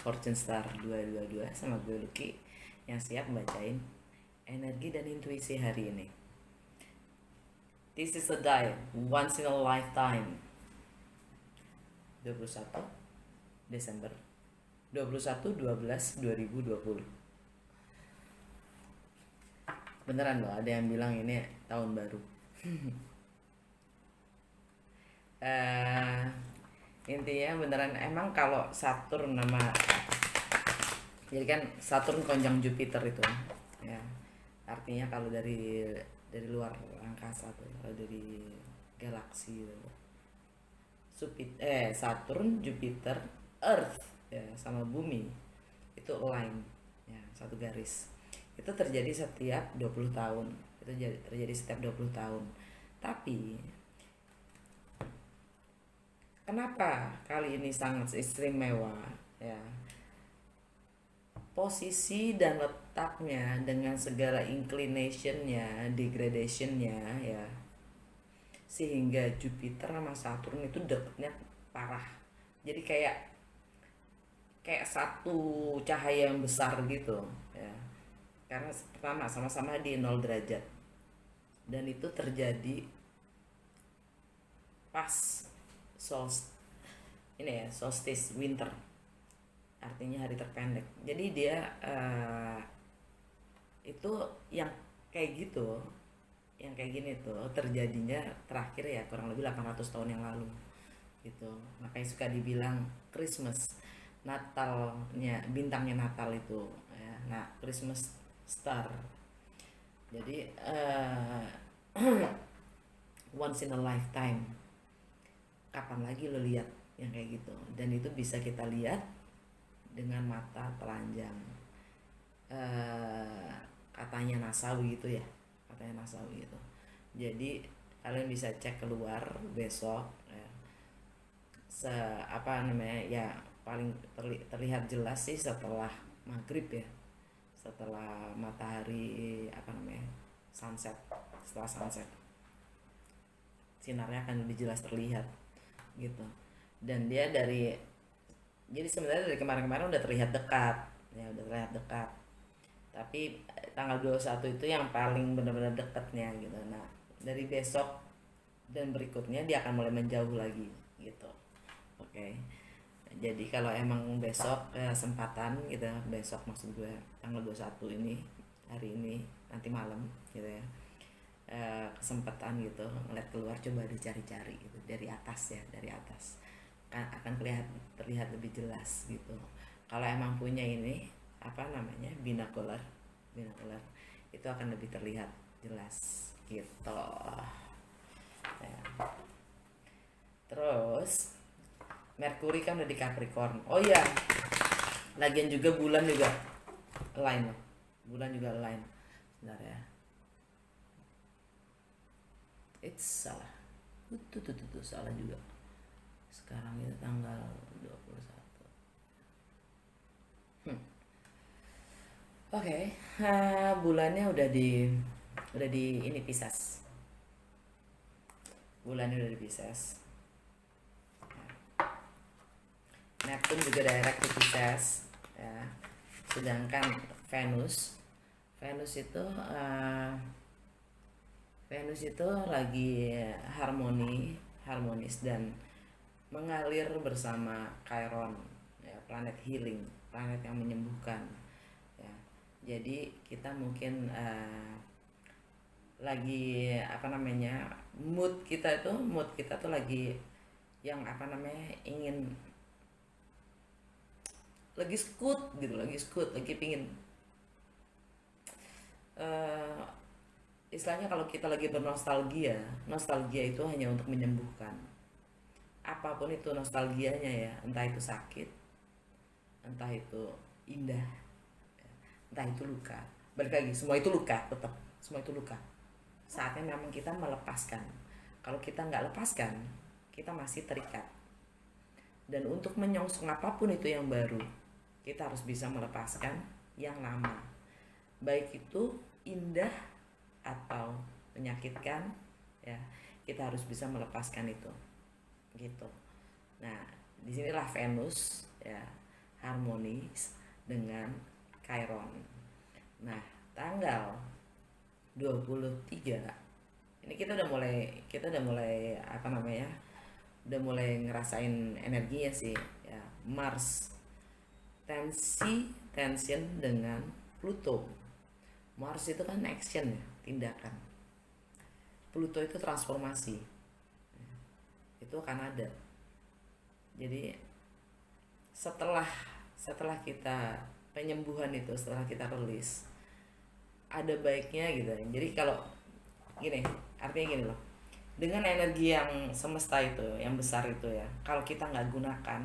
Fortune Star 222 sama gue Lucky yang siap bacain energi dan intuisi hari ini. This is a diet once in a lifetime. 21 Desember 21/12/2020. Beneran loh, ada yang bilang ini tahun baru. Intinya beneran, emang kalau Saturn nama, jadi kan Saturn konjung Jupiter itu ya, artinya kalau dari luar angkasa tuh, kalau dari galaksi gitu. Saturn, Jupiter, Earth ya sama bumi itu align ya, satu garis. Itu terjadi setiap 20 tahun. Itu terjadi setiap 20 tahun. Tapi kenapa kali ini sangat istimewa ya? Posisi dan letaknya dengan segala inclinationnya, degradationnya ya, sehingga Jupiter sama Saturn itu dekatnya parah. Jadi kayak satu cahaya yang besar gitu ya. Karena pertama sama-sama di 0 derajat. Dan itu terjadi pas solstice winter, artinya hari terpendek. Jadi dia itu yang kayak gitu, yang kayak gini tuh terjadinya terakhir ya kurang lebih 800 tahun yang lalu gitu. Makanya suka dibilang Christmas, Natalnya, bintangnya Natal itu ya. Nah, Christmas star. Jadi once in a lifetime. Kapan lagi lo lihat yang kayak gitu? Dan itu bisa kita lihat dengan mata telanjang. Katanya Nasawi gitu ya, katanya Nasawi itu. Jadi kalian bisa cek keluar besok ya. Ya paling terlihat jelas sih setelah maghrib ya, setelah matahari sunset. Setelah sunset sinarnya akan lebih jelas terlihat gitu. Dan dia jadi sebenarnya dari kemarin-kemarin udah terlihat dekat ya, udah terlihat dekat. Tapi tanggal 21 itu yang paling benar-benar dekatnya gitu. Nah, dari besok dan berikutnya dia akan mulai menjauh lagi gitu. Oke. Jadi kalau emang besok kesempatan gitu, besok maksud gue tanggal 21 ini, hari ini, nanti malam gitu ya, kesempatan gitu ngeliat keluar, coba dicari-cari gitu dari atas ya, dari atas kan akan terlihat lebih jelas gitu. Kalau emang punya ini binocular itu akan lebih terlihat jelas gitu ya. Terus Merkuri kan udah di Capricorn. Oh iya, lagian juga bulan juga align loh, bulan juga align. Sebentar ya, it's salah, tuh salah juga. Sekarang itu tanggal 21. Oke, bulannya udah di ini Pisces. Bulannya udah di Pisces. Neptune juga direct di Pisces ya. Sedangkan Venus itu lagi harmonis dan mengalir bersama Chiron ya, planet healing, planet yang menyembuhkan ya. Jadi kita mungkin lagi mood kita tuh lagi yang ingin lagi pingin istilahnya kalau kita lagi bernostalgia itu hanya untuk menyembuhkan apapun itu nostalgianya ya, entah itu sakit, entah itu indah, entah itu luka. Balik lagi, semua itu luka, tetap semua itu luka. Saatnya memang kita melepaskan. Kalau kita nggak lepaskan, kita masih terikat. Dan untuk menyongsong apapun itu yang baru, kita harus bisa melepaskan yang lama, baik itu indah atau menyakitkan ya. Kita harus bisa melepaskan itu gitu. Nah, disinilah Venus ya harmonis dengan Chiron. Nah, tanggal 23 ini kita udah mulai apa namanya? Udah mulai ngerasain energinya sih ya. Mars tension dengan Pluto. Mars itu kan action ya, tindakan. Pluto itu transformasi. Itu akan ada. Jadi setelah kita penyembuhan itu, setelah kita rilis, ada baiknya gitu. Jadi kalau gini, artinya gini loh. Dengan energi yang semesta itu, yang besar itu ya, kalau kita nggak gunakan,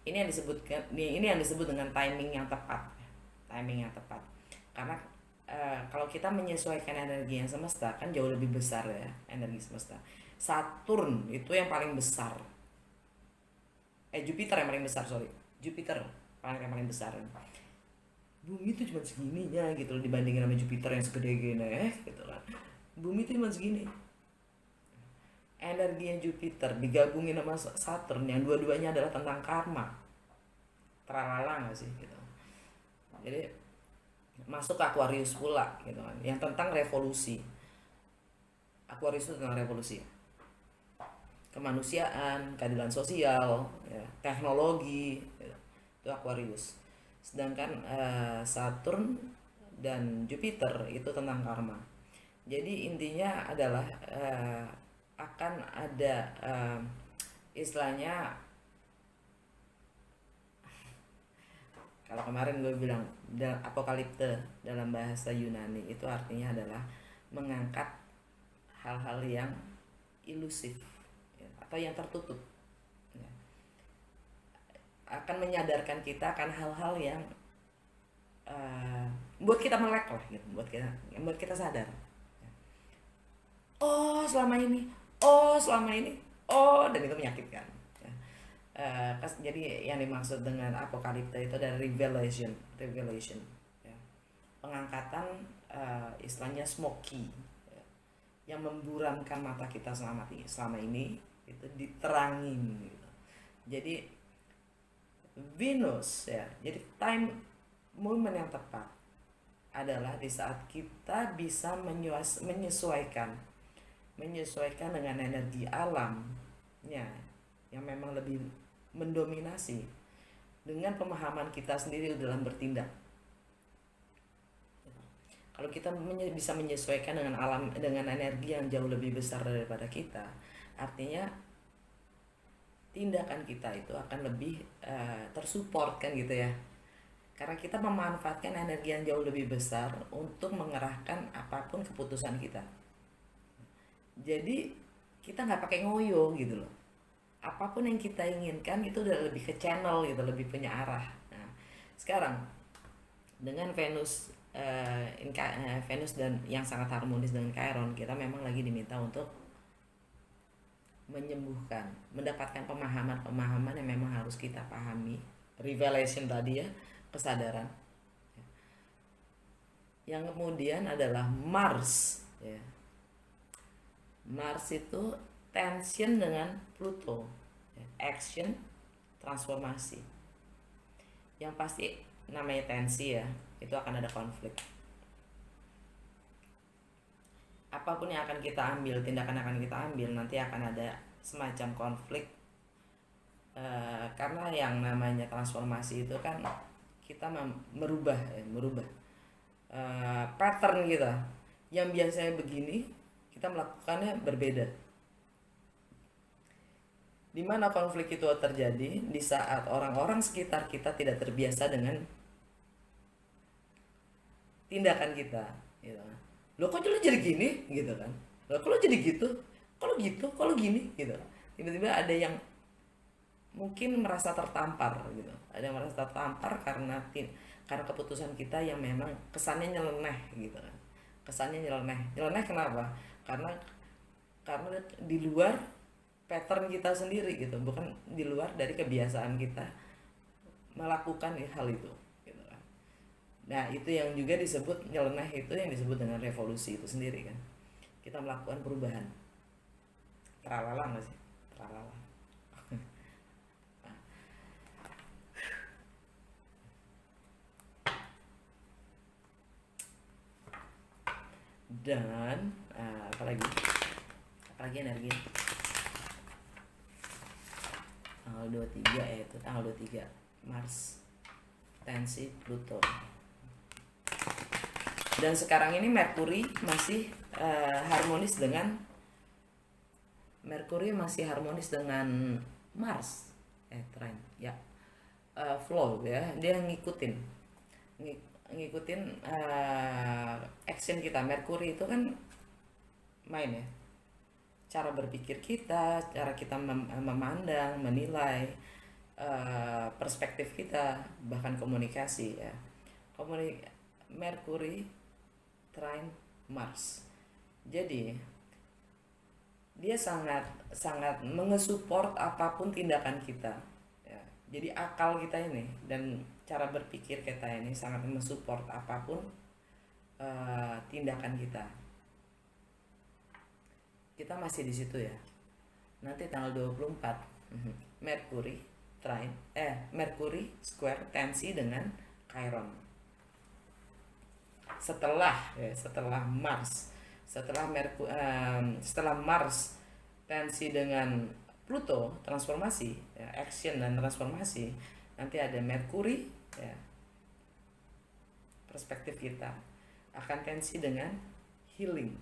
ini yang disebut dengan timing yang tepat, karena kalau kita menyesuaikan energi yang semesta kan jauh lebih besar ya, energi semesta. Saturn itu yang paling besar, Jupiter yang paling besar, Jupiter yang paling besar. Bumi itu cuma segininya gitu loh, dibandingin sama Jupiter yang segede gini gitu kan. Bumi itu cuma segini. Energinya Jupiter digabungin sama Saturn yang dua-duanya adalah tentang karma. Teralala gak sih gitu. Jadi masuk ke Aquarius pula gitu kan, yang tentang revolusi. Aquarius itu tentang revolusi, kemanusiaan, keadilan sosial, ya, teknologi gitu. Itu Aquarius. Sedangkan Saturn dan Jupiter itu tentang karma. Jadi intinya adalah akan ada istilahnya, kalau kemarin gue bilang apokalipte dalam bahasa Yunani itu artinya adalah mengangkat hal-hal yang ilusif ya, atau yang tertutup ya. Akan menyadarkan kita akan hal-hal yang buat kita melek lah gitu, buat kita sadar ya. selama ini dan itu menyakitkan ya. Jadi yang dimaksud dengan apokalipta itu adalah revelation ya. Pengangkatan istilahnya smoky ya, yang memburamkan mata kita selama ini itu diterangin gitu. Jadi Venus ya, jadi moment yang tepat adalah di saat kita bisa menyesuaikan dengan energi alam ya, yang memang lebih mendominasi dengan pemahaman kita sendiri dalam bertindak. Kalau kita bisa menyesuaikan dengan alam, dengan energi yang jauh lebih besar daripada kita, artinya tindakan kita itu akan lebih tersupport kan gitu ya, karena kita memanfaatkan energi yang jauh lebih besar untuk mengerahkan apapun keputusan kita. Jadi kita nggak pakai ngoyo gitu loh, apapun yang kita inginkan itu udah lebih ke channel gitu, lebih punya arah. Nah sekarang dengan Venus dan yang sangat harmonis dengan Chiron, kita memang lagi diminta untuk menyembuhkan, mendapatkan pemahaman yang memang harus kita pahami, revelation tadi ya, kesadaran. Yang kemudian adalah Mars ya. Mars itu tension dengan Pluto ya. Action, transformasi. Yang pasti namanya tensi ya, itu akan ada konflik. Apapun yang akan kita ambil, tindakan akan kita ambil, nanti akan ada semacam konflik. Karena yang namanya transformasi itu kan kita merubah pattern kita. Yang biasanya begini, kita melakukannya berbeda. Di mana konflik itu terjadi? Di saat orang-orang sekitar kita tidak terbiasa dengan tindakan kita gitu. Lo kok lu jadi gini gitu kan, lo kok lo jadi gitu, kalau gini gitu. Tiba-tiba ada yang mungkin merasa tertampar gitu, ada yang merasa tertampar karena keputusan kita yang memang kesannya nyeleneh gitu kan. Kesannya nyeleneh kenapa? Karena di luar pattern kita sendiri gitu, bukan di luar dari kebiasaan kita melakukan hal itu gitu kan. Nah itu yang juga disebut nyeleneh, itu yang disebut dengan revolusi itu sendiri kan. Kita melakukan perubahan. Teralala nggak sih? Teralala. Dan apalagi energi tanggal 23 itu tanggal 23 Mars tensi Pluto. Dan sekarang ini Merkuri masih harmonis dengan Mars trine ya, flow ya, dia ngikutin action kita. Merkuri itu kan main ya, cara berpikir kita, cara kita memandang, menilai, perspektif kita, bahkan komunikasi ya. Merkuri trine Mars, jadi dia sangat mengesupport apapun tindakan kita ya. Jadi akal kita ini dan cara berpikir kita ini sangat mensupport apapun tindakan kita. Kita masih di situ ya. Nanti tanggal 24 Merkuri square tensi dengan Chiron. Setelah Mars tensi dengan Pluto transformasi ya, action dan transformasi, nanti ada Merkuri ya, perspektif kita akan tensi dengan healing.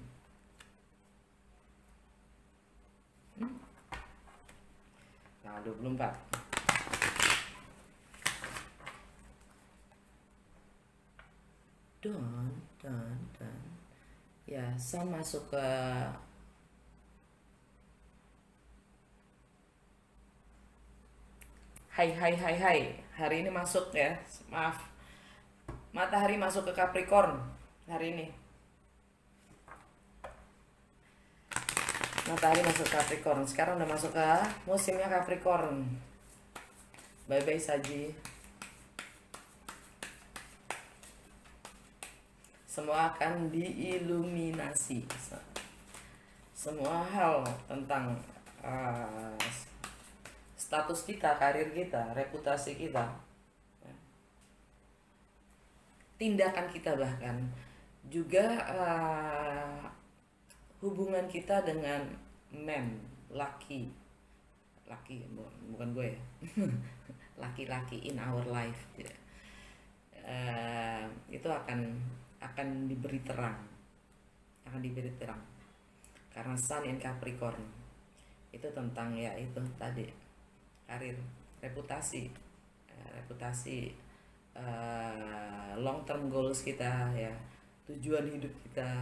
Nah, 24 dan ya, saya masuk ke hai hari ini masuk ya, maaf, matahari masuk ke Capricorn hari ini. Matahari masuk Capricorn, sekarang udah masuk ke musimnya Capricorn. Bye bye Saji. Semua akan diiluminasi. Semua hal tentang status kita, karir kita, reputasi kita, tindakan kita, bahkan juga hubungan kita dengan laki bukan gue ya. Laki-laki in our life ya. Itu akan diberi terang karena Sun in Capricorn itu tentang ya itu tadi, karir, reputasi, long term goals kita ya, tujuan hidup kita,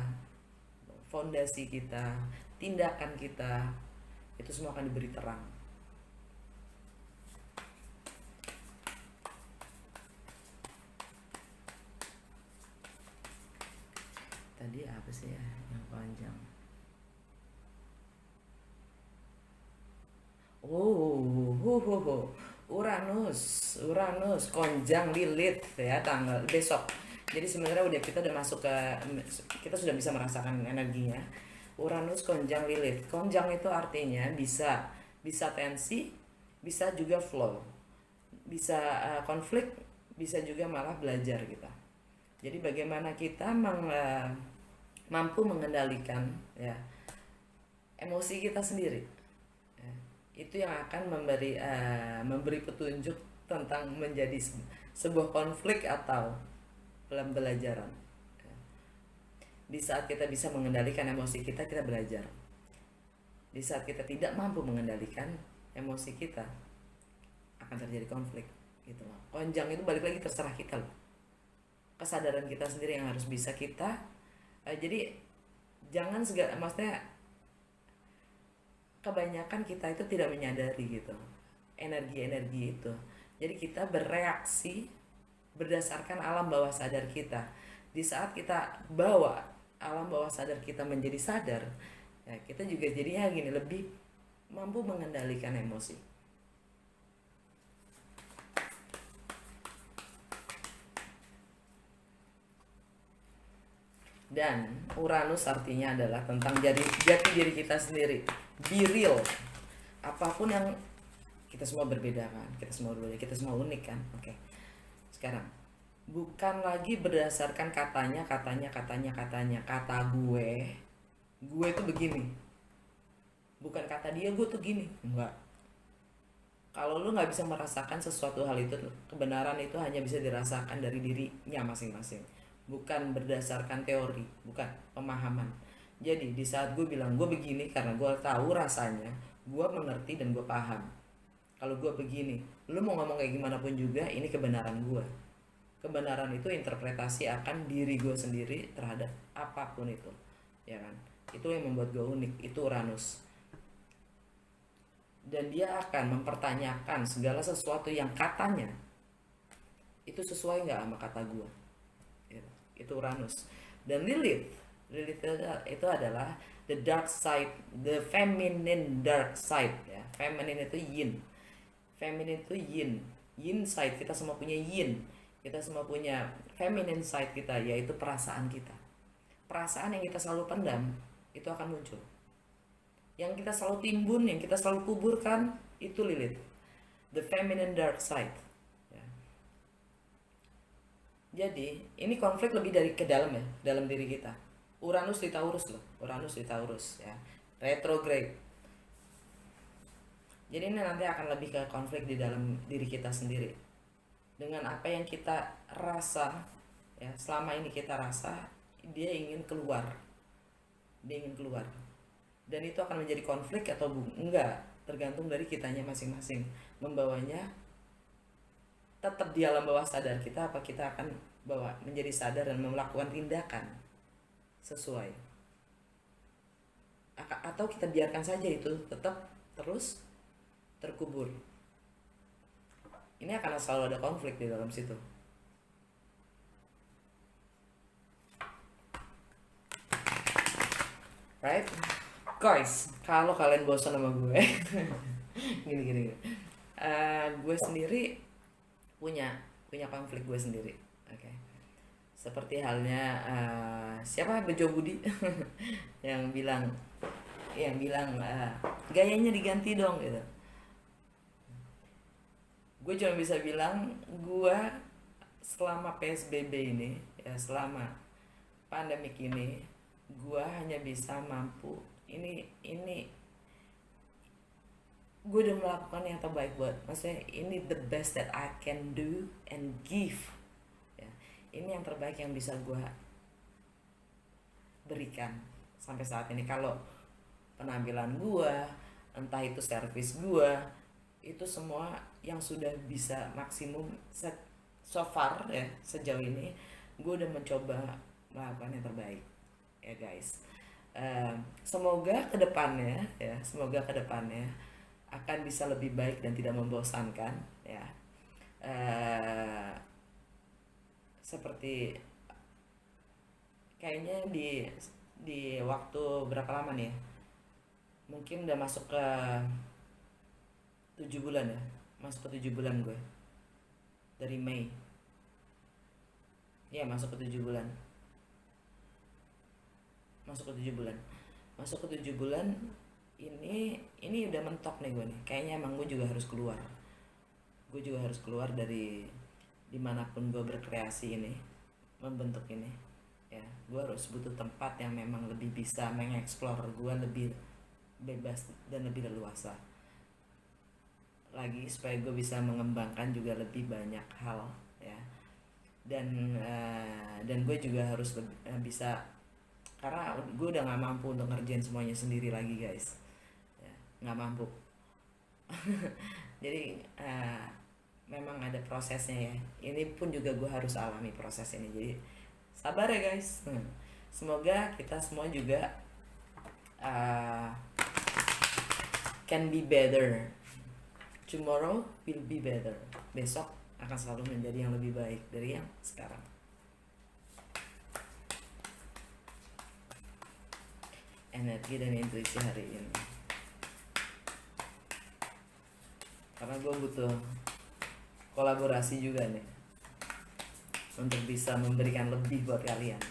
fondasi kita, tindakan kita, itu semua akan diberi terang. Tadi apa sih ya yang panjang? Uranus konjang Lilith ya tanggal besok. Jadi sebenarnya kita sudah bisa merasakan energinya. Uranus konjang Lilith. Konjang itu artinya bisa tensi, bisa juga flow, bisa konflik, bisa juga malah belajar kita. Jadi bagaimana kita mampu mengendalikan ya emosi kita sendiri. Itu yang akan memberi petunjuk tentang menjadi sebuah konflik atau pembelajaran. Di saat kita bisa mengendalikan emosi kita belajar. Di saat kita tidak mampu mengendalikan emosi kita, akan terjadi konflik gitu loh. Konjang itu balik lagi terserah kita loh. Kesadaran kita sendiri yang harus bisa kita jadi jangan maksudnya kebanyakan kita itu tidak menyadari gitu energi itu. Jadi kita bereaksi berdasarkan alam bawah sadar kita. Di saat kita bawa alam bawah sadar kita menjadi sadar ya, kita juga jadinya lebih mampu mengendalikan emosi. Dan Uranus artinya adalah tentang jati diri kita sendiri, be real. Apapun yang kita semua berbeda kan, kita semua unik kan. Oke. Sekarang bukan lagi berdasarkan katanya, kata gue tuh begini, bukan kata dia gue tuh gini, enggak. Kalau lu nggak bisa merasakan sesuatu hal itu, kebenaran itu hanya bisa dirasakan dari dirinya masing-masing, bukan berdasarkan teori, bukan pemahaman. Jadi di saat gue bilang gue begini karena gue tahu rasanya, gue mengerti dan gue paham. Kalau gue begini, lu mau ngomong kayak gimana pun juga, ini kebenaran gue. Kebenaran itu interpretasi akan diri gue sendiri terhadap apapun itu, ya kan? Itu yang membuat gue unik, itu Uranus. Dan dia akan mempertanyakan segala sesuatu yang katanya itu sesuai nggak sama kata gue. Itu Uranus. Dan Lilith itu adalah the dark side, the feminine dark side, ya. Feminine itu yin, feminine itu yin side. Kita semua punya yin, kita semua punya feminine side kita, yaitu perasaan kita. Perasaan yang kita selalu pendam itu akan muncul, yang kita selalu timbun, yang kita selalu kuburkan, itu Lilith, the feminine dark side, ya. Jadi ini konflik lebih dari ke dalam, ya, dalam diri kita. Uranus di Taurus loh, Uranus di Taurus, ya, retrograde. Jadi ini nanti akan lebih ke konflik di dalam diri kita sendiri, dengan apa yang kita rasa, ya, selama ini kita rasa dia ingin keluar, dan itu akan menjadi konflik atau enggak, tergantung dari kitanya masing-masing membawanya. Tetap di alam bawah sadar kita, apa kita akan bawa menjadi sadar dan melakukan tindakan sesuai, atau kita biarkan saja itu tetap terus terkubur. Ini akan selalu ada konflik di dalam situ. Right? Guys, kalau kalian bosan sama gue gini. Gue sendiri punya konflik gue sendiri. Oke. Seperti halnya siapa, Bejo Budi yang bilang gayanya diganti dong gitu. Gue cuma bisa bilang, gue selama PSBB ini, ya, selama pandemik ini, gue hanya bisa mampu ini gue udah melakukan yang terbaik buat, maksudnya ini the best that I can do and give, ya. Ini yang terbaik yang bisa gue berikan sampai saat ini. Kalau penampilan gue, entah itu servis gue, itu semua yang sudah bisa maksimum so far, ya, sejauh ini gue udah mencoba melakukan yang terbaik, ya guys. Semoga kedepannya akan bisa lebih baik dan tidak membosankan, ya. Seperti kayaknya di waktu berapa lama nih ya? Mungkin udah masuk ke 7 bulan, ya. Masuk ke 7 bulan gue dari Mei, ya, masuk ke 7 bulan. Masuk ke 7 bulan ini udah mentok nih gue nih. Kayaknya emang gue juga harus keluar. Dari dimanapun gue berkreasi ini, membentuk ini, ya. Gue harus butuh tempat yang memang lebih bisa mengeksplor gue lebih bebas dan lebih leluasa lagi, supaya gue bisa mengembangkan juga lebih banyak hal, ya. Dan gue juga harus bisa, karena gue udah nggak mampu untuk ngerjain semuanya sendiri lagi, guys, ya, nggak mampu. Jadi memang ada prosesnya, ya. Ini pun juga gue harus alami proses ini, jadi sabar ya guys. Semoga kita semua juga can be better. Tomorrow will be better. Besok akan selalu menjadi yang lebih baik dari yang sekarang. Energi dan intuisi hari ini, karena gue butuh kolaborasi juga nih untuk bisa memberikan lebih buat kalian.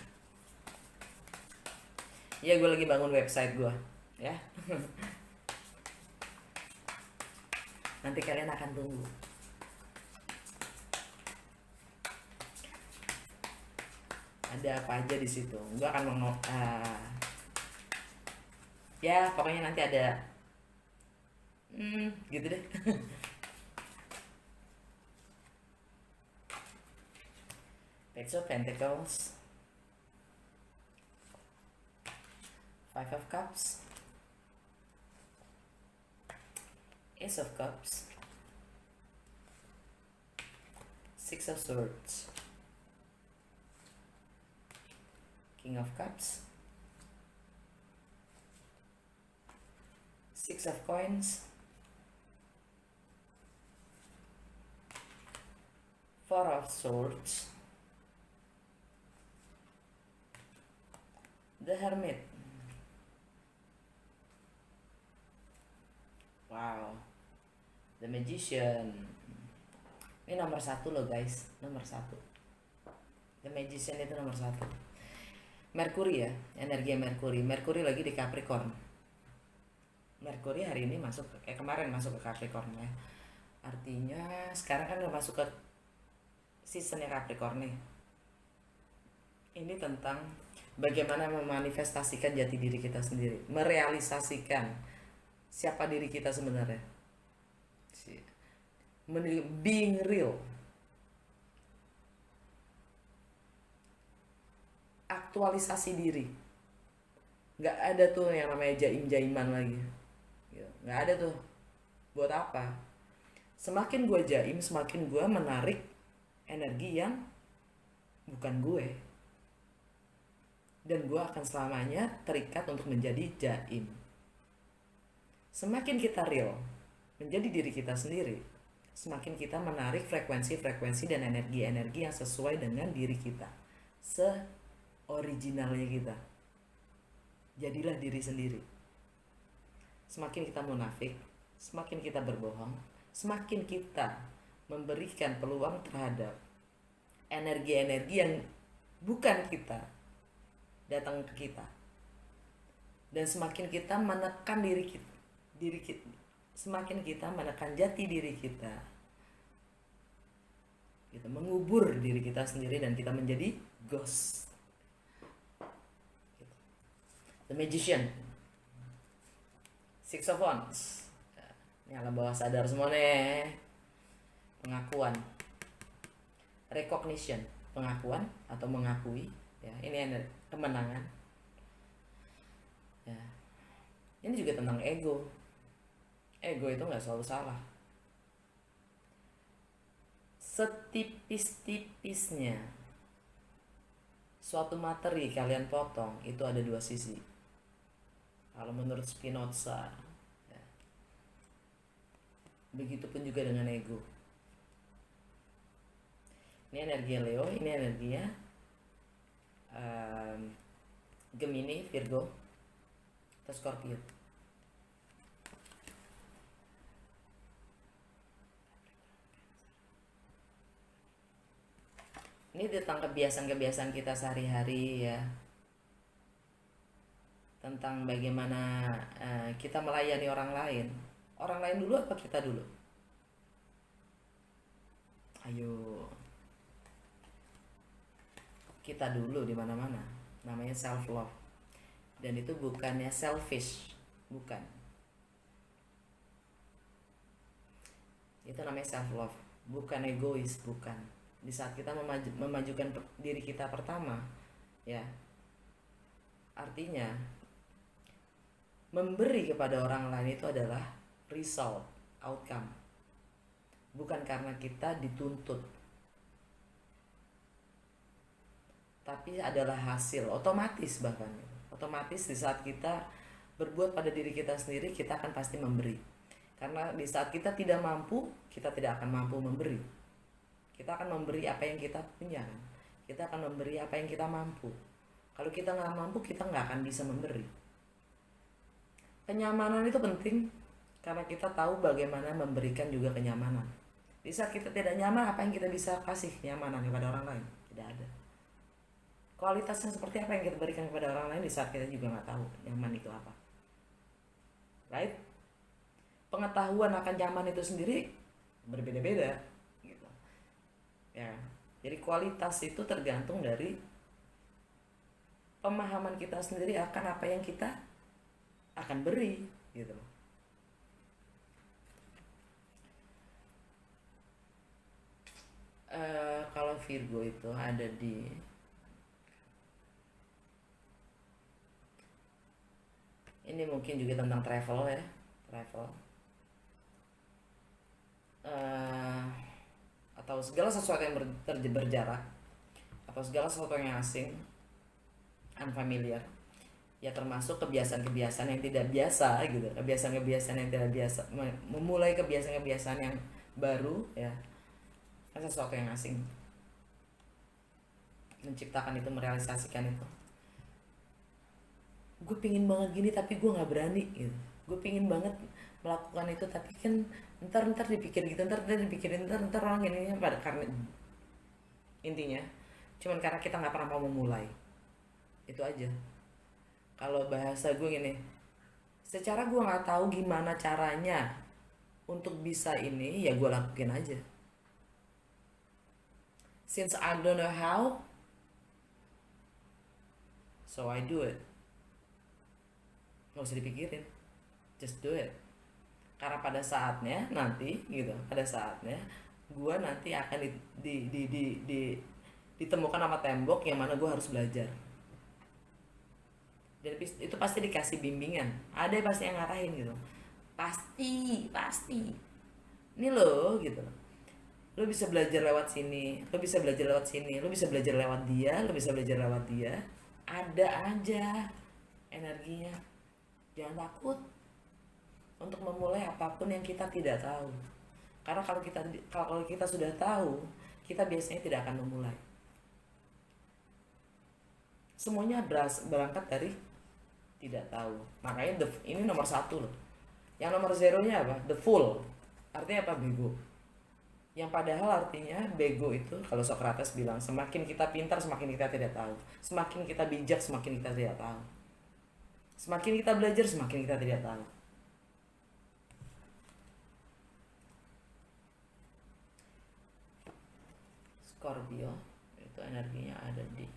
Ya, gue lagi bangun website gue, ya. Nanti kalian akan tunggu. ada apa aja di situ. Gue akan ya pokoknya nanti ada gitu deh. Page of Pentacles, Five of Cups, Ace of Cups, Six of Swords, King of Cups, Six of Coins, Four of Swords, The Hermit. Wow, The Magician. Ini nomor 1 loh guys, nomor 1. The Magician itu nomor 1. Merkuri ya, energi Merkuri. Merkuri lagi di Capricorn. Merkuri hari ini masuk, kemarin masuk ke Capricorn ya. Artinya sekarang kan udah masuk ke seasonnya Capricorn nih. Ini tentang bagaimana memanifestasikan jati diri kita sendiri, merealisasikan siapa diri kita sebenarnya, being real, aktualisasi diri. Nggak ada tuh yang namanya jaim-jaiman lagi, nggak ada tuh. Buat apa? Semakin gue jaim, semakin gue menarik energi yang bukan gue, dan gue akan selamanya terikat untuk menjadi jaim. Semakin kita real menjadi diri kita sendiri, semakin kita menarik frekuensi-frekuensi dan energi-energi yang sesuai dengan diri kita, se-originalnya kita. Jadilah diri sendiri. Semakin kita munafik, semakin kita berbohong, semakin kita memberikan peluang terhadap energi-energi yang bukan kita datang ke kita, dan semakin kita menekan diri kita, semakin kita menekan jati diri kita, kita mengubur diri kita sendiri dan kita menjadi ghost. The Magician, Six of Wands. Ini alam bawah sadar semua nih. Pengakuan, recognition, pengakuan atau mengakui ya, ini kemenangan ya. Ini juga tentang ego. Ego itu nggak selalu salah. Setipis-tipisnya suatu materi kalian potong, itu ada dua sisi. Kalau menurut Spinoza ya. Begitupun juga dengan ego. Ini energi Leo, ini energinya Gemini, Virgo, atau Scorpio. Ini tentang kebiasaan-kebiasaan kita sehari-hari ya, tentang bagaimana kita melayani orang lain. Orang lain dulu apa kita dulu? Ayo, kita dulu di mana-mana. Namanya self love. Dan itu bukannya selfish, bukan. Itu namanya self love, bukan egois, bukan. Di saat kita memajukan diri kita pertama, ya, artinya memberi kepada orang lain itu adalah result, outcome, bukan karena kita dituntut, tapi adalah hasil otomatis. Bahkan otomatis di saat kita berbuat pada diri kita sendiri, kita akan pasti memberi. Karena di saat kita tidak mampu, kita tidak akan mampu memberi. Kita akan memberi apa yang kita punya, kita akan memberi apa yang kita mampu. Kalau kita nggak mampu, kita nggak akan bisa memberi. Kenyamanan itu penting, karena kita tahu bagaimana memberikan juga kenyamanan. Di saat kita tidak nyaman, apa yang kita bisa kasih kenyamanan kepada orang lain? Tidak ada. Kualitasnya seperti apa yang kita berikan kepada orang lain di saat kita juga nggak tahu nyaman itu apa. Right? Pengetahuan akan nyaman itu sendiri berbeda-beda. Ya, jadi kualitas itu tergantung dari pemahaman kita sendiri akan apa yang kita akan beri gitu loh. Kalau Virgo itu ada di ini mungkin juga tentang travel ya, travel atau segala sesuatu yang berjarak atau segala sesuatu yang asing, unfamiliar ya, termasuk kebiasaan-kebiasaan yang tidak biasa gitu, kebiasaan-kebiasaan yang tidak biasa, memulai kebiasaan-kebiasaan yang baru ya, kan sesuatu yang asing, menciptakan itu, merealisasikan itu. Gue pingin banget gini tapi gue nggak berani gitu, gue pingin banget melakukan itu tapi kan ntar dipikir gitu, ntar dipikirin, ntar orang ini pada, karena intinya cuman karena kita nggak pernah mau memulai itu aja. Kalau bahasa gue gini, secara gue nggak tahu gimana caranya untuk bisa ini, ya gue lakuin aja. Since I don't know how, so I do it. Nggak usah dipikirin, just do it. Karena pada saatnya nanti gitu, pada saatnya gue nanti akan ditemukan sama tembok yang mana gue harus belajar. Dan itu pasti dikasih bimbingan, ada pasti yang ngarahin gitu, pasti ini lo gitu, lo bisa belajar lewat sini, lo bisa belajar lewat sini, lo bisa belajar lewat dia, lo bisa belajar lewat dia, ada aja energinya. Jangan takut untuk memulai apapun yang kita tidak tahu, karena kalau kita sudah tahu, kita biasanya tidak akan memulai. Semuanya berangkat dari tidak tahu. Makanya ini nomor 1 loh. Yang nomor 0-nya apa? The fool. Artinya apa? Bego. Yang padahal artinya bego itu, kalau Socrates bilang, semakin kita pintar semakin kita tidak tahu, semakin kita bijak semakin kita tidak tahu, semakin kita belajar semakin kita tidak tahu. Scorpio itu energinya ada di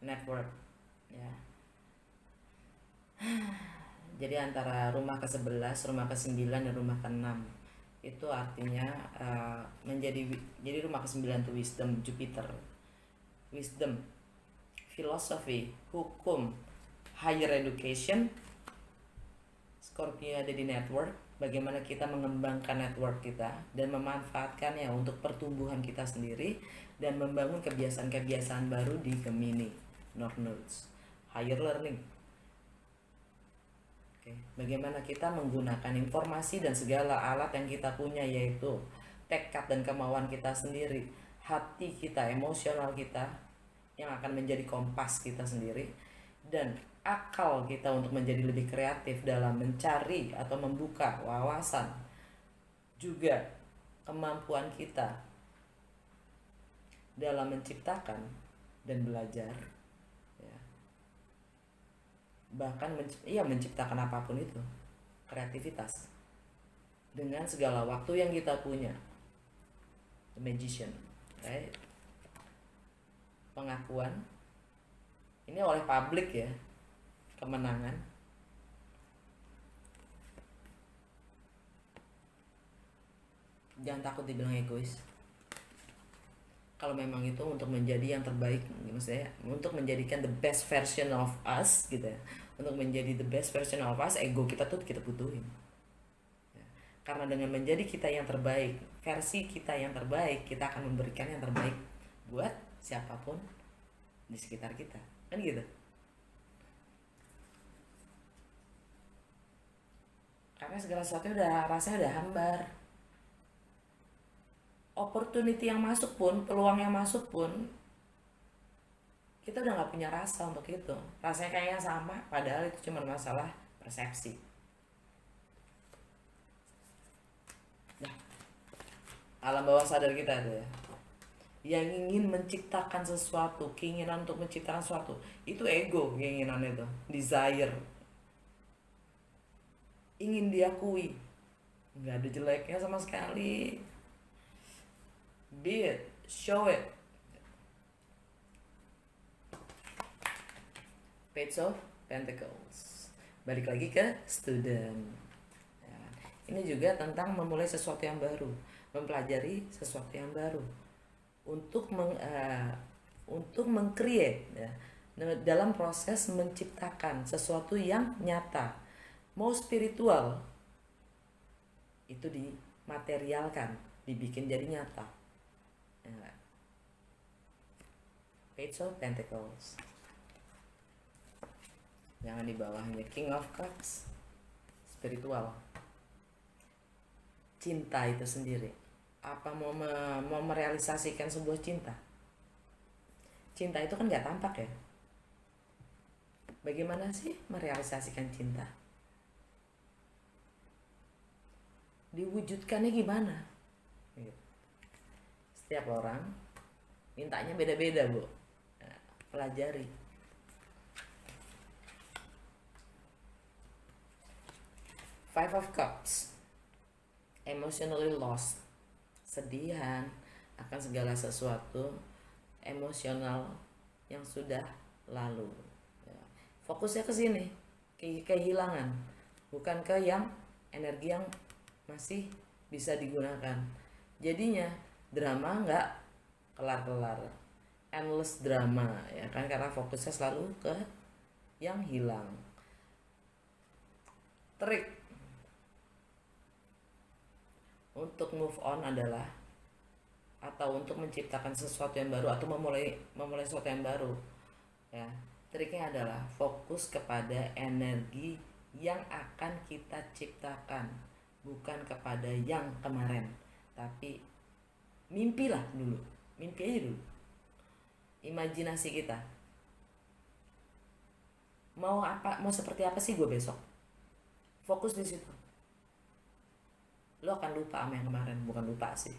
network ya. Jadi antara rumah ke-11, rumah ke-9 dan rumah ke-6 itu artinya jadi rumah ke-9 itu wisdom, Jupiter, wisdom, philosophy, hukum, higher education. Scorpio ada di network, bagaimana kita mengembangkan network kita dan memanfaatkannya untuk pertumbuhan kita sendiri dan membangun kebiasaan-kebiasaan baru di Gemini, North Nodes, higher learning. Oke, bagaimana kita menggunakan informasi dan segala alat yang kita punya, yaitu tekad dan kemauan kita sendiri, hati kita, emosional kita yang akan menjadi kompas kita sendiri, dan akal kita untuk menjadi lebih kreatif dalam mencari atau membuka wawasan, juga kemampuan kita dalam menciptakan dan belajar ya. Bahkan menciptakan apapun itu, kreativitas dengan segala waktu yang kita punya. The magician, right? Pengakuan ini oleh publik ya, kemenangan. Jangan takut dibilang egois. Kalau memang itu untuk menjadi yang terbaik, maksudnya untuk menjadikan the best version of us gitu ya, untuk menjadi the best version of us, ego kita tuh kita butuhin ya. Karena dengan menjadi kita yang terbaik, versi kita yang terbaik, kita akan memberikan yang terbaik buat siapapun di sekitar kita, kan gitu. Karena segala sesuatu rasanya udah hambar. Opportunity yang masuk pun, peluang yang masuk pun, kita udah nggak punya rasa untuk itu. Rasanya kayaknya sama, padahal itu cuma masalah persepsi. Nah, alam bawah sadar kita tuh ya, yang ingin menciptakan sesuatu, keinginan untuk menciptakan sesuatu, itu ego, keinginan itu, desire, ingin diakui, nggak ada jeleknya sama sekali. Be it show it. Page of Pentacles, balik lagi ke student ya. Ini juga tentang memulai sesuatu yang baru, mempelajari sesuatu yang baru untuk meng-create ya, dalam proses menciptakan sesuatu yang nyata. Mau spiritual itu dimaterialkan, dibikin jadi nyata ya. Page of Pentacles, jangan di bawahnya King of Cups, spiritual, cinta itu sendiri. Apa mau merealisasikan sebuah cinta? Cinta itu kan nggak tampak ya. Bagaimana sih merealisasikan cinta? Diwujudkannya gimana? Setiap orang mintanya beda-beda, Bu. Nah, pelajari. Five of Cups, emotionally lost, sedihan akan segala sesuatu emosional yang sudah lalu. Fokusnya ke sini, kehilangan, bukan ke yang energi yang masih bisa digunakan. Jadinya drama nggak kelar-kelar, endless drama ya kan, karena fokusnya selalu ke yang hilang. Trik untuk move on adalah, atau untuk menciptakan sesuatu yang baru, atau memulai sesuatu yang baru ya, triknya adalah fokus kepada energi yang akan kita ciptakan, bukan kepada yang kemarin. Tapi mimpilah dulu, mimpi aja dulu, imajinasi kita mau seperti apa sih gue besok. Fokus di situ, lo akan lupa sama yang kemarin. Bukan lupa sih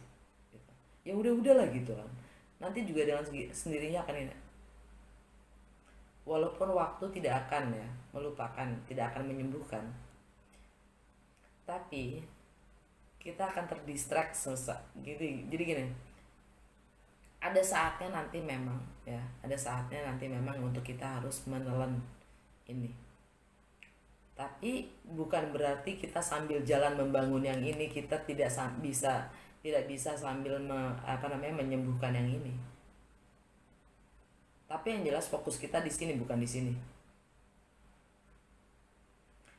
gitu. Ya udahlah gitu kan, nanti juga dengan sendirinya akan ini. Walaupun waktu tidak akan ya melupakan, tidak akan menyembuhkan, tapi kita akan terdistract selesai gitu. Jadi gini, ada saatnya nanti memang ya, ada saatnya nanti memang untuk kita harus menelan ini. Tapi bukan berarti kita sambil jalan membangun yang ini kita tidak bisa sambil menyembuhkan yang ini. Tapi yang jelas fokus kita di sini, bukan di sini.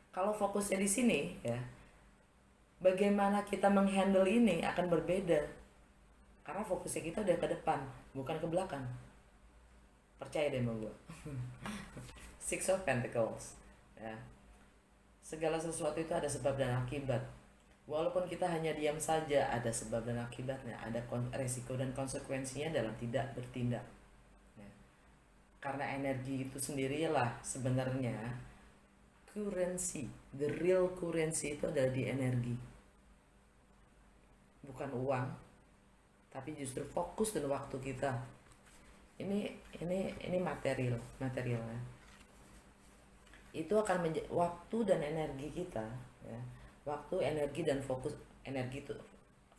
Kalau fokusnya di sini ya, bagaimana kita menghandle ini akan berbeda. Karena fokusnya kita udah ke depan, bukan ke belakang. Percaya deh sama gue. Six of Pentacles ya. Segala sesuatu itu ada sebab dan akibat. Walaupun kita hanya diam saja, ada sebab dan akibatnya, ada resiko dan konsekuensinya dalam tidak bertindak. Karena energi itu sendirilah sebenarnya currency, the real currency itu adalah di energi, bukan uang, tapi justru fokus dan waktu kita. Ini materialnya. Itu akan waktu dan energi kita ya. Waktu, energi dan fokus. Energi itu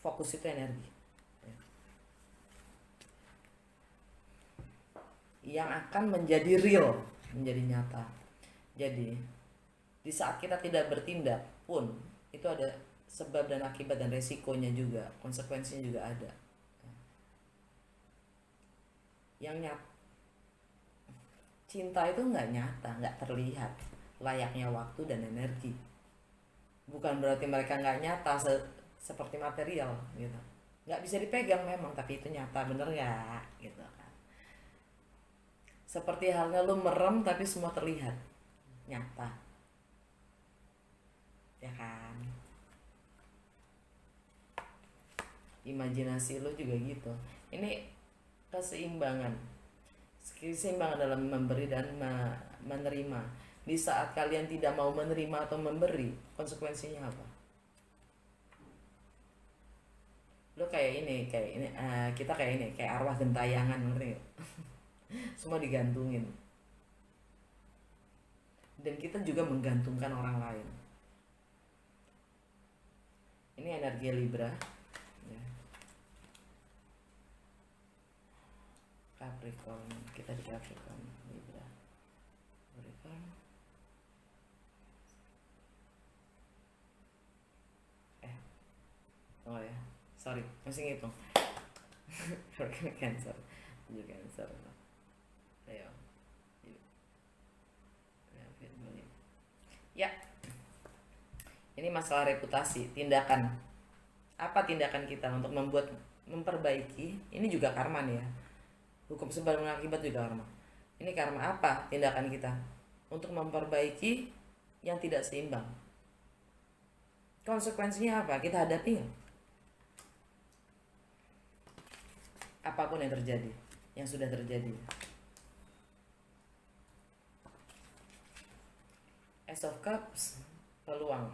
fokus, itu energi yang akan menjadi real, menjadi nyata. Jadi di saat kita tidak bertindak pun itu ada sebab dan akibat dan resikonya juga, konsekuensinya juga ada. Yang nyata, cinta itu nggak nyata, nggak terlihat, layaknya waktu dan energi. Bukan berarti mereka nggak nyata seperti material gitu, nggak bisa dipegang memang, tapi itu nyata, bener nggak gitu. Seperti halnya lu merem tapi semua terlihat, nyata. Ya kan? Imajinasi lu juga gitu. Ini keseimbangan dalam memberi dan menerima. Di saat kalian tidak mau menerima atau memberi, konsekuensinya apa? Lu kayak ini, kita kayak arwah gentayangan, ngerti gak? Semua digantungin, dan kita juga menggantungkan orang lain. Ini energi Libra ya. Capricorn, kita di Capricorn, Libra, Capricorn, oh ya, sorry, masih ngitung. Cancer, tujuh Cancer, Leo, ya, ini masalah reputasi, tindakan. Apa tindakan kita untuk memperbaiki? Ini juga karma nih ya. Hukum sebab mengakibat juga karma. Ini karma apa tindakan kita untuk memperbaiki yang tidak seimbang? Konsekuensinya apa? Kita hadapi nggak? Apapun yang terjadi, yang sudah terjadi. Ace of Cups, peluang,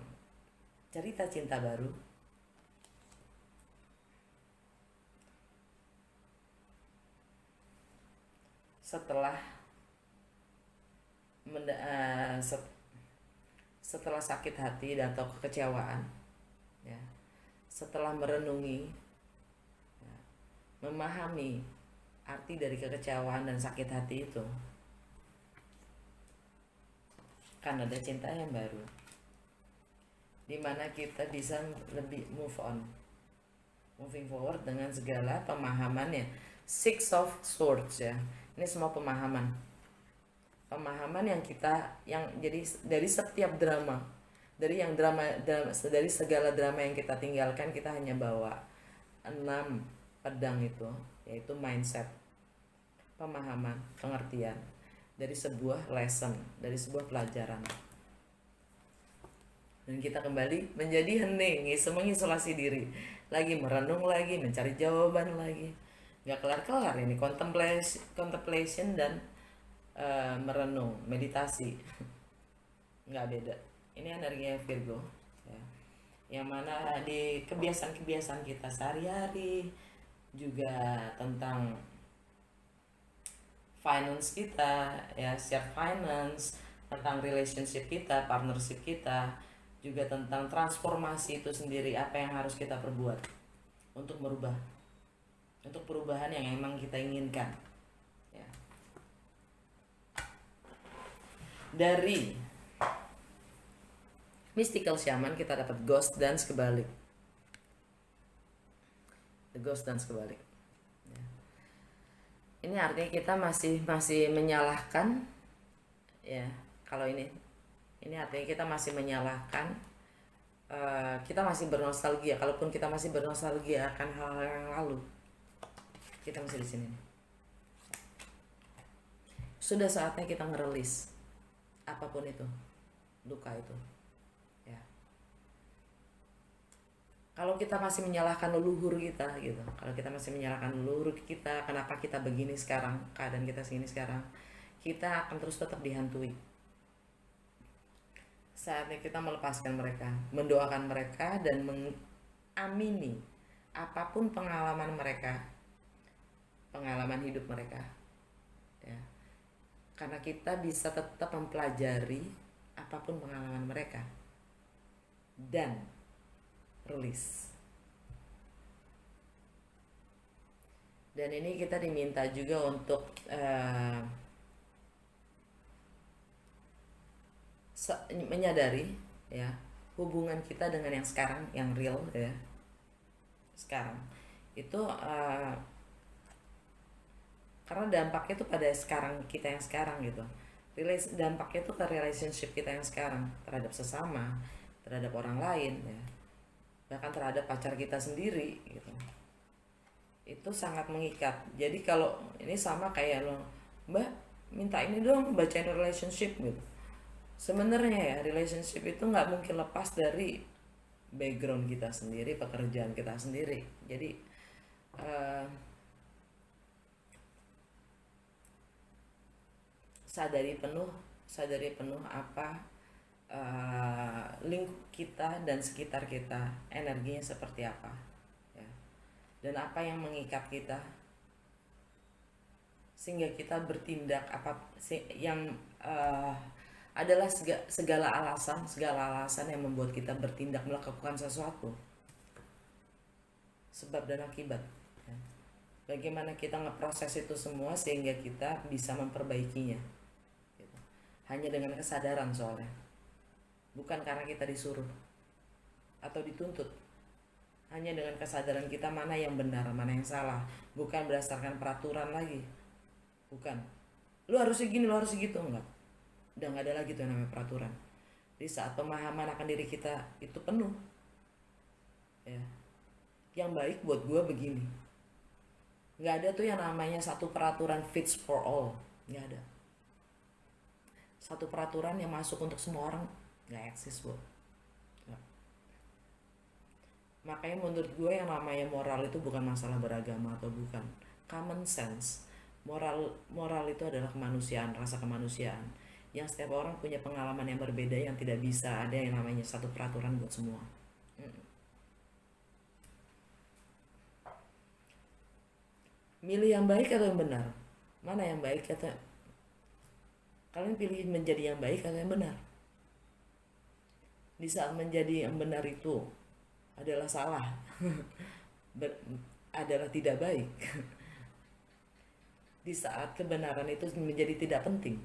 cerita cinta baru. Setelah sakit hati dan atau kekecewaan, ya, setelah merenungi, ya, memahami arti dari kekecewaan dan sakit hati itu, kan ada cinta yang baru, dimana kita bisa lebih moving forward dengan segala pemahamannya. Six of Swords ya, ini semua pemahaman yang jadi dari setiap drama, dari segala drama yang kita tinggalkan, kita hanya bawa 6 pedang itu, yaitu mindset, pemahaman, pengertian dari sebuah lesson, dari sebuah pelajaran. Dan kita kembali menjadi hening, mengisolasi diri, lagi merenung lagi, mencari jawaban lagi. Nggak kelar-kelar ini contemplation dan merenung, meditasi. Nggak beda. Ini energinya Virgo ya. Yang mana di kebiasaan-kebiasaan kita sehari-hari, juga tentang finance kita ya, share finance, tentang relationship kita, partnership kita, juga tentang transformasi itu sendiri, apa yang harus kita perbuat untuk merubah, untuk perubahan yang emang kita inginkan ya. Dari mystical shaman kita dapat ghost dance kebalik, the ghost dance kebalik ya. Ini artinya kita masih menyalahkan ya. Kalau ini artinya kita masih menyalahkan, kita masih bernostalgia. Kalaupun kita masih bernostalgia akan hal-hal yang lalu, kita masih di sini. Sudah saatnya kita ngerilis apapun itu, luka itu ya. Kalau kita masih menyalahkan leluhur kita gitu, kalau kita masih menyalahkan leluhur kita, kenapa kita begini sekarang, keadaan kita segini sekarang, kita akan terus tetap dihantui. Saatnya kita melepaskan mereka, mendoakan mereka, dan mengamini apapun pengalaman mereka, pengalaman hidup mereka ya. Karena kita bisa tetap mempelajari apapun pengalaman mereka dan rilis. Dan ini kita diminta juga untuk menyadari ya, hubungan kita dengan yang sekarang, yang real ya. Sekarang itu karena dampaknya tuh pada sekarang kita yang sekarang gitu. Dampaknya tuh ke relationship kita yang sekarang, terhadap sesama, terhadap orang lain ya, bahkan terhadap pacar kita sendiri gitu. Itu sangat mengikat. Jadi kalau ini sama kayak lo, Mbak minta ini dong, bacain relationship gitu. Sebenarnya ya, relationship itu nggak mungkin lepas dari background kita sendiri, pekerjaan kita sendiri. Jadi sadari penuh apa lingkup kita dan sekitar kita, energinya seperti apa ya, dan apa yang mengikat kita sehingga kita bertindak apa yang adalah segala alasan yang membuat kita bertindak melakukan sesuatu, sebab dan akibat ya. Bagaimana kita ngeproses itu semua sehingga kita bisa memperbaikinya gitu. Hanya dengan kesadaran soalnya, bukan karena kita disuruh atau dituntut. Hanya dengan kesadaran kita mana yang benar, mana yang salah. Bukan berdasarkan peraturan lagi. Bukan. Lu harus gini, lu harus gitu. Enggak. Udah gak ada lagi tuh yang namanya peraturan. Di saat pemahaman akan diri kita itu penuh, ya, yang baik buat gue begini. Gak ada tuh yang namanya satu peraturan fits for all. Gak ada. Satu peraturan yang masuk untuk semua orang gak eksis, bu. Makanya menurut gue yang namanya moral itu bukan masalah beragama atau bukan, common sense. Moral itu adalah kemanusiaan, rasa kemanusiaan, yang setiap orang punya pengalaman yang berbeda, yang tidak bisa ada yang namanya satu peraturan buat semua. Milih yang baik atau yang benar? Mana yang baik atau kalian pilih menjadi yang baik atau yang benar? Di saat menjadi yang benar itu adalah salah, adalah tidak baik. Di saat kebenaran itu menjadi tidak penting,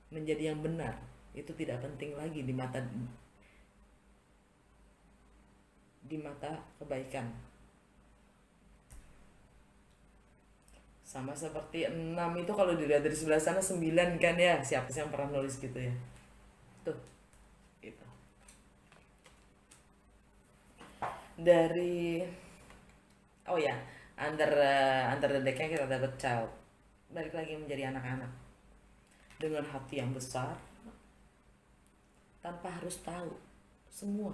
menjadi yang benar itu tidak penting lagi di mata kebaikan. Sama seperti 6 itu kalau dilihat dari sebelah sana 9 kan ya. Siapa sih yang pernah nulis gitu ya? Tuh. Gitu. Dari under the deck-nya kita dapat child. Balik lagi menjadi anak-anak. Dengan hati yang besar, tanpa harus tahu semua.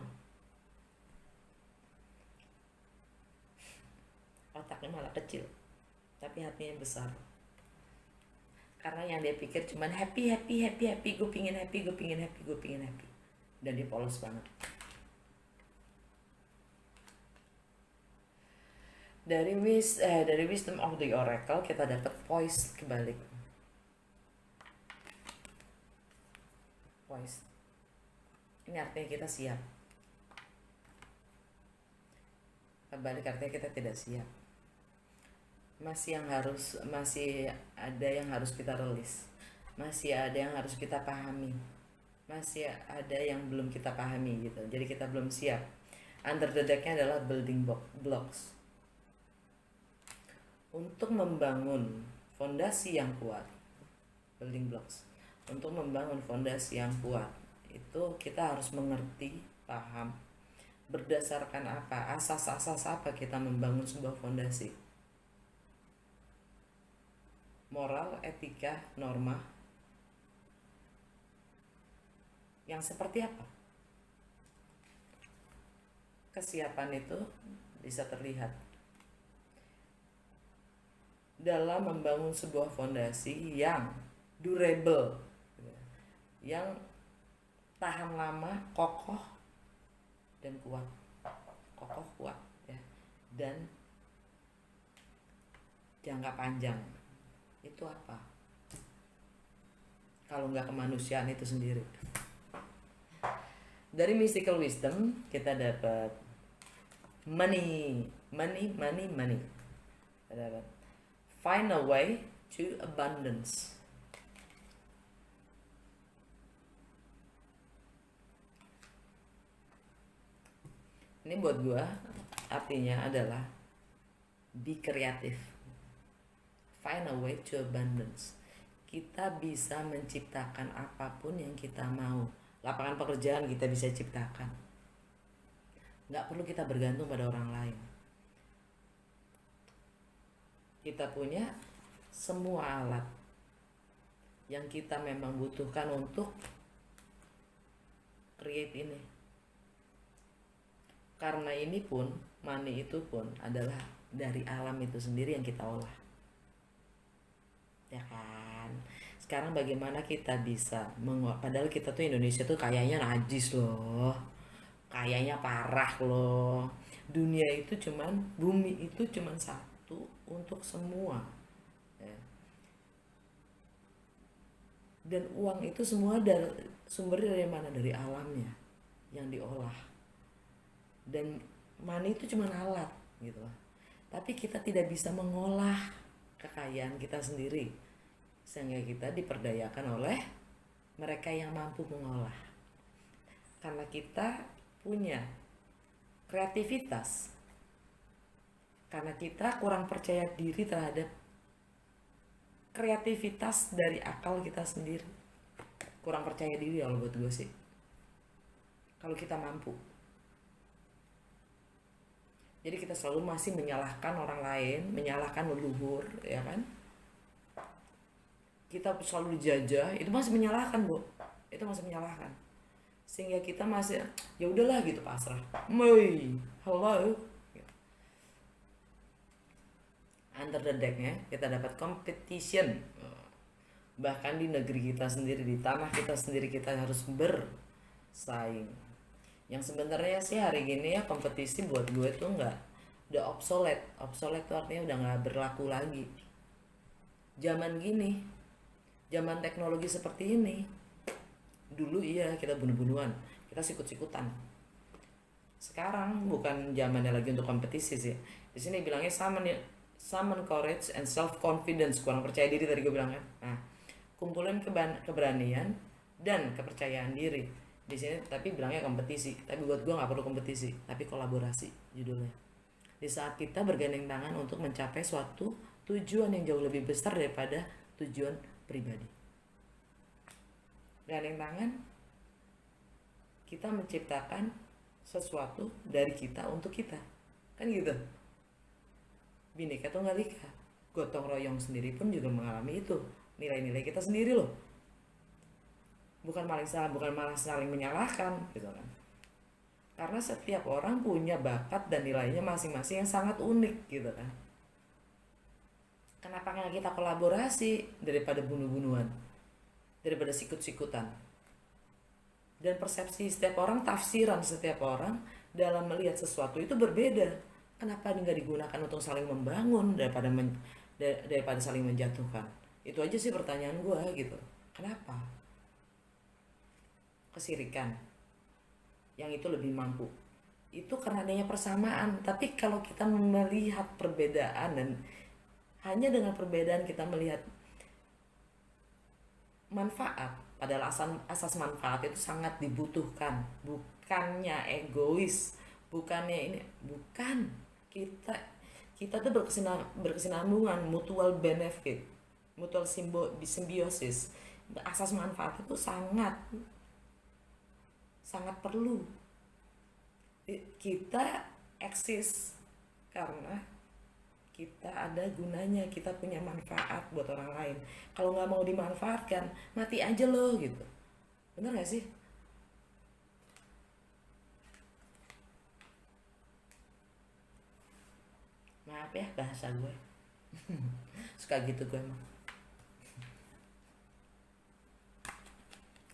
Otaknya malah kecil, tapi hatinya besar. Karena yang dia pikir cuman happy, gue pingin happy. Dan dia polos banget. Dari wisdom of the oracle kita dapat voice kebalik. Voice. Ini artinya kita siap. Kebalik artinya kita tidak siap. Masih ada yang harus kita rilis. Masih ada yang harus kita pahami. Masih ada yang belum kita pahami gitu. Jadi kita belum siap. Under the deck-nya adalah building blocks. Untuk membangun fondasi yang kuat, building blocks. Untuk membangun fondasi yang kuat, itu kita harus mengerti, paham, berdasarkan apa, asas-asas apa kita membangun sebuah fondasi. Moral, etika, norma, yang seperti apa? Kesiapan itu bisa terlihat dalam membangun sebuah fondasi yang durable, yang tahan lama, kokoh dan kuat, ya, dan jangka panjang. Itu apa? Kalau nggak kemanusiaan itu sendiri. Dari mystical wisdom kita dapat money. Kita dapat find a way to abundance. Ini buat gua artinya adalah be creative. Find a way to abundance. Kita bisa menciptakan apapun yang kita mau. Lapangan pekerjaan kita bisa ciptakan. Nggak perlu kita bergantung pada orang lain. Kita punya semua alat yang kita memang butuhkan untuk create ini. Karena ini pun, money itu pun adalah dari alam itu sendiri yang kita olah. Ya kan? Sekarang bagaimana kita bisa padahal kita tuh Indonesia tuh kayaknya najis loh. Kayaknya parah loh. Dunia itu bumi itu cuman satu untuk semua, ya. Dan uang itu semua sumbernya dari mana? Dari alamnya yang diolah. Dan money itu cuma alat gitu lah. tapi kita tidak bisa mengolah kekayaan kita sendiri, sehingga kita diperdayakan oleh mereka yang mampu mengolah. Karena kita punya kreativitas, karena kita kurang percaya diri terhadap kreativitas dari akal kita sendiri. Kurang percaya diri kalau buat gue sih, kalau kita mampu. Jadi kita selalu masih menyalahkan orang lain, menyalahkan leluhur, ya kan? Kita selalu dijajah, itu masih menyalahkan, Bu. Itu masih menyalahkan. Sehingga kita masih ya udahlah gitu, pasrah. Mei, hello. Under the deck-nya kita dapat competition. Bahkan di negeri kita sendiri, di tanah kita sendiri, kita harus bersaing. Yang sebenarnya sih hari gini ya kompetisi buat gue tuh udah obsolete. Obsolete tuh artinya udah nggak berlaku lagi. Zaman gini, zaman teknologi seperti ini, dulu iya kita bunuh-bunuhan, kita sikut-sikutan. Sekarang bukan zamannya lagi untuk kompetisi sih. Di sini bilangnya summon courage and self confidence, kurang percaya diri tadi gue bilang kan. Nah, kumpulin keberanian dan kepercayaan diri. Di sini tapi bilangnya kompetisi, tapi buat gue nggak perlu kompetisi, tapi kolaborasi judulnya. Di saat kita bergandeng tangan untuk mencapai suatu tujuan yang jauh lebih besar daripada tujuan pribadi. Gandeng tangan, kita menciptakan sesuatu dari kita untuk kita, kan gitu. Bhinneka Tunggal Ika, gotong royong sendiri pun juga mengalami itu, nilai-nilai kita sendiri loh. Bukan malah saling menyalahkan gitu kan. Karena setiap orang punya bakat dan nilainya masing-masing yang sangat unik gitu kan. Kenapa nggak kita kolaborasi daripada bunuh-bunuhan, daripada sikut-sikutan? Dan persepsi setiap orang, tafsiran setiap orang dalam melihat sesuatu itu berbeda. Kenapa nggak digunakan untuk saling membangun daripada saling menjatuhkan? Itu aja sih pertanyaan gue gitu. Kenapa? Kesirikan yang itu lebih mampu, itu karena adanya persamaan. Tapi kalau kita melihat perbedaan dan hanya dengan perbedaan kita melihat manfaat, padahal asas manfaat itu sangat dibutuhkan, bukannya egois, bukannya ini, bukan. Kita tuh berkesinambungan, mutual benefit, mutual simbiosis. Asas manfaat itu sangat perlu. Kita eksis karena kita ada gunanya, kita punya manfaat buat orang lain. Kalau nggak mau dimanfaatkan, mati aja loh gitu. Bener nggak sih? Maaf ya bahasa gue. Suka gitu gue emang.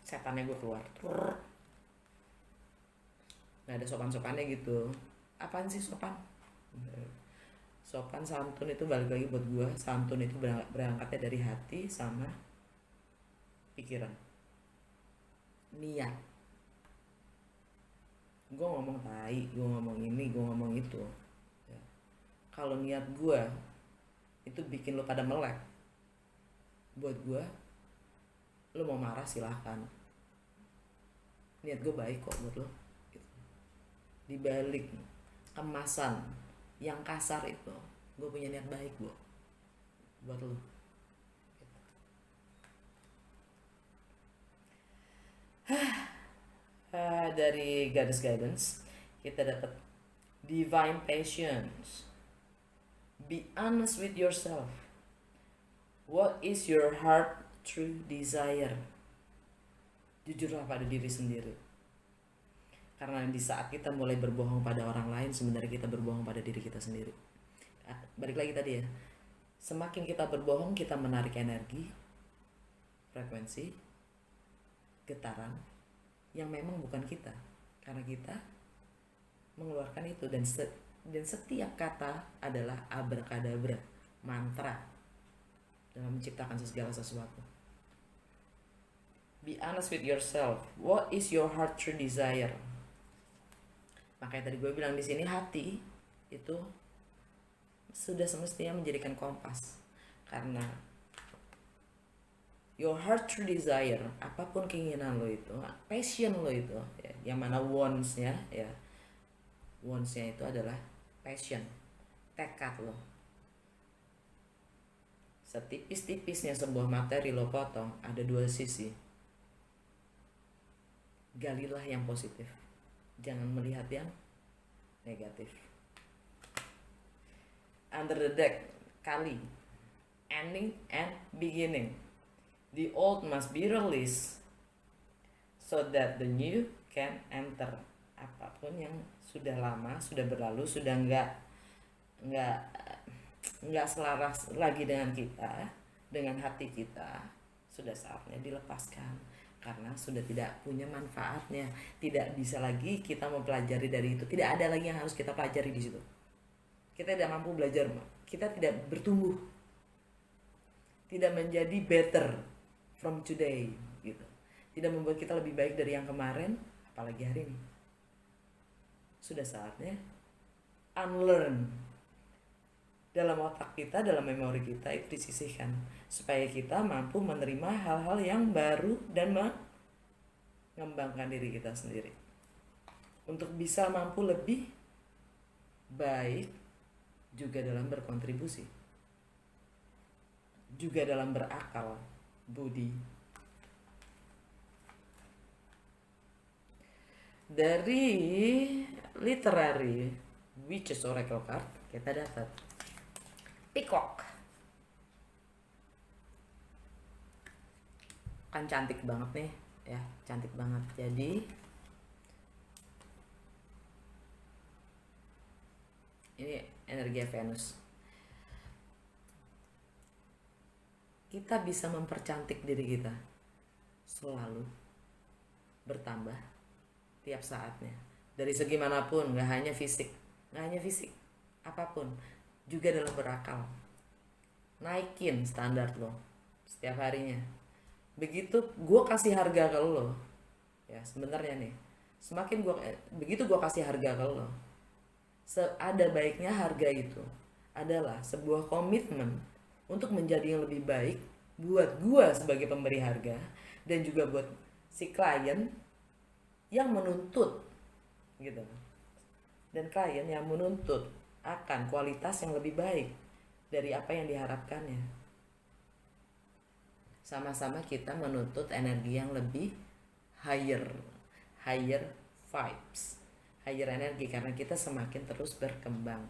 Setannya gue keluar. Nggak ada sopan-sopannya gitu. Apaan sih sopan? Sopan santun itu balik lagi buat gue. Santun itu berangkatnya dari hati sama pikiran, niat. Gue ngomong tai, gue ngomong ini, gue ngomong itu ya. Kalau niat gue itu bikin lo pada melek, buat gue lo mau marah silahkan. Niat gue baik kok buat lo. Dibalik kemasan yang kasar itu, gue punya niat baik buat lo. Dari Goddess Guidance kita dapat divine patience. Be honest with yourself. What is your heart true desire? Jujurlah pada diri sendiri. Karena di saat kita mulai berbohong pada orang lain, sebenarnya kita berbohong pada diri kita sendiri. Balik lagi tadi ya, semakin kita berbohong, kita menarik energi, frekuensi, getaran yang memang bukan kita, karena kita mengeluarkan itu. Dan setiap kata adalah abrakadabra, mantra dalam menciptakan segala sesuatu. Be honest with yourself. What is your heart true desire? Makanya tadi gue bilang di sini hati itu sudah semestinya menjadikan kompas, karena your heart true desire, apapun keinginan lo itu, passion lo itu, ya, yang mana wants-nya ya, wants-nya itu adalah passion, tekad lo. Setipis-tipisnya sebuah materi lo potong, ada dua sisi. Galilah yang positif, jangan melihat yang negatif. Under the deck, kali, ending and beginning. The old must be released so that the new can enter. Apapun yang sudah lama, sudah berlalu, sudah nggak selaras lagi dengan kita, dengan hati kita, sudah saatnya dilepaskan karena sudah tidak punya manfaatnya, tidak bisa lagi kita mempelajari dari itu, tidak ada lagi yang harus kita pelajari di situ. Kita tidak mampu belajar, kita tidak bertumbuh, tidak menjadi better from today gitu, tidak membuat kita lebih baik dari yang kemarin, apalagi hari ini. Sudah saatnya unlearn. Dalam otak kita, dalam memori kita itu disisihkan supaya kita mampu menerima hal-hal yang baru dan mengembangkan diri kita sendiri untuk bisa mampu lebih baik, juga dalam berkontribusi, juga dalam berakal budi. Dari literary witches oracle card kita dapat Peacock. Kan cantik banget nih ya, cantik banget. Jadi ini energi Venus. Kita bisa mempercantik diri kita selalu bertambah tiap saatnya, dari segi manapun, nggak hanya fisik, apapun, juga dalam berakal. Naikin standar lo setiap harinya. Begitu gue kasih harga ke lo ya, sebenarnya nih, begitu gue kasih harga ke lo, ada baiknya harga itu adalah sebuah komitmen untuk menjadi yang lebih baik buat gue sebagai pemberi harga, dan juga buat si klien yang menuntut gitu, dan klien yang menuntut akan kualitas yang lebih baik dari apa yang diharapkannya. Sama-sama kita menuntut energi yang lebih higher vibes, higher energi, karena kita semakin terus berkembang.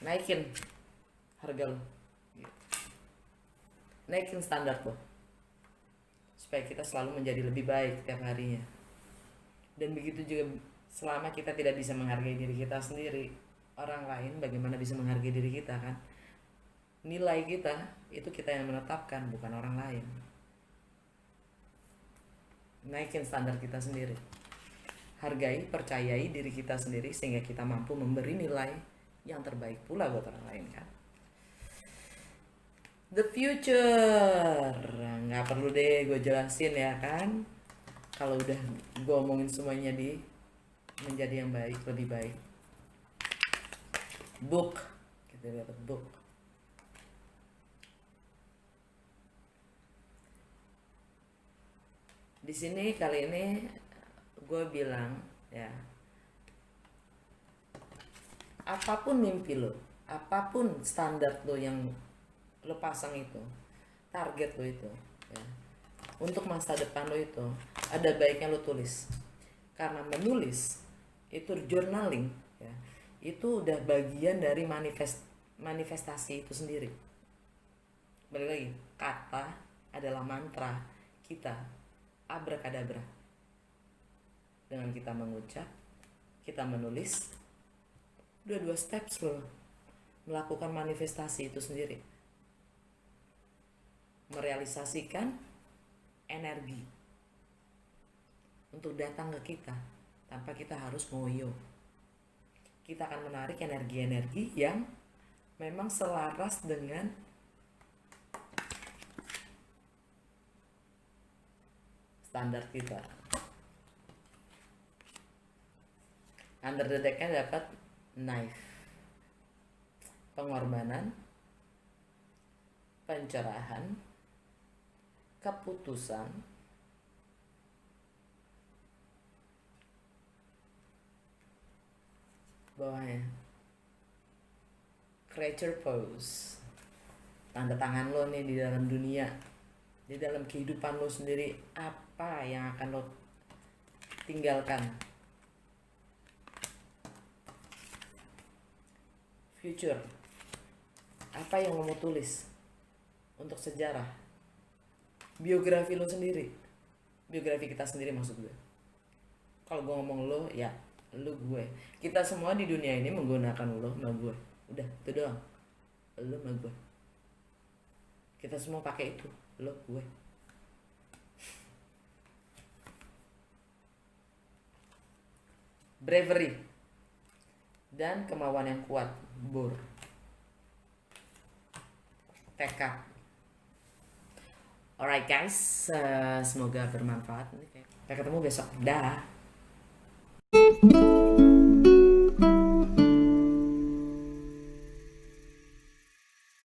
Naikin harga lo, naikin standar lo, supaya kita selalu menjadi lebih baik tiap harinya. Dan begitu juga selama kita tidak bisa menghargai diri kita sendiri, orang lain bagaimana bisa menghargai diri kita kan? Nilai kita itu kita yang menetapkan, bukan orang lain. Naikin standar kita sendiri, hargai, percayai diri kita sendiri, sehingga kita mampu memberi nilai yang terbaik pula buat orang lain kan. The future, nggak perlu deh gue jelasin ya kan, kalau udah gue omongin semuanya di menjadi yang baik, lebih baik. Book, kita dapat book. Di sini kali ini gue bilang ya, apapun mimpi lo, apapun standar lo yang lo pasang itu, target lo itu ya, untuk masa depan lo itu, ada baiknya lo tulis. Karena menulis itu journaling ya, itu udah bagian dari manifestasi itu sendiri. Balik lagi, kata adalah mantra kita, abrakadabra. Dengan kita mengucap, kita menulis, dua steps lo melakukan manifestasi itu sendiri, merealisasikan energi untuk datang ke kita tanpa kita harus ngoyo. Kita akan menarik energi-energi yang memang selaras dengan standar kita. Under the deck-nya dapat knife. pengorbanan, pencerahan, keputusan, bawahnya creature pose, tanda tangan lo nih di dalam dunia, di dalam kehidupan lo sendiri, apa yang akan lo tinggalkan. Future, apa yang lo mau tulis untuk sejarah, biografi lo sendiri, biografi kita sendiri maksud gue. Kalau gue ngomong lo, ya lo gue. Kita semua di dunia ini menggunakan lo sama gue. Udah, itu doang. Lo sama gue. Kita semua pakai itu, lo gue. Bravery dan kemauan yang kuat, bur. Tekad. Alright guys, semoga bermanfaat. Kita ketemu besok. Dah.